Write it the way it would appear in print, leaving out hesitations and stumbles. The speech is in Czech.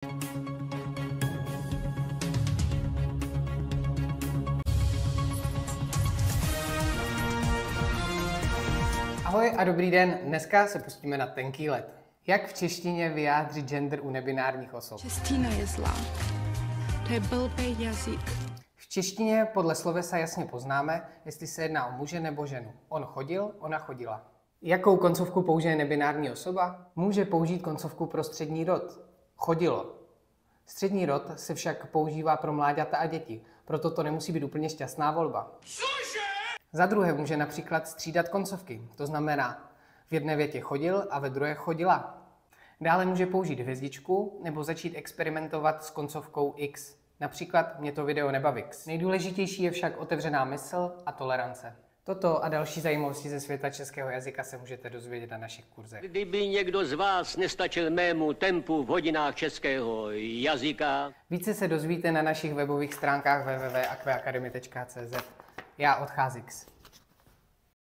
Ahoj a dobrý den, dneska se pustíme na tenký led. Jak v češtině vyjádřit gender u nebinárních osob? Čeština je zlá. To je blbý jazyk. V češtině podle slovesa jasně poznáme, jestli se jedná o muže nebo ženu. On chodil, ona chodila. Jakou koncovku použije nebinární osoba? Může použít koncovku pro střední rod. Chodilo. Střední rod se však používá pro mláďata a děti, proto to nemusí být úplně šťastná volba. Za druhé může například střídat koncovky, to znamená v jedné větě chodil a ve druhé chodila. Dále může použít hvězdičku nebo začít experimentovat s koncovkou X. Například mě to video nebaví. Nejdůležitější je však otevřená mysl a tolerance. Toto a další zajímavosti ze světa českého jazyka se můžete dozvědět na našich kurzech. Kdyby někdo z vás nestačil mému tempu v hodinách českého jazyka. Více se dozvíte na našich webových stránkách www.aquacademy.cz. Já odcházím.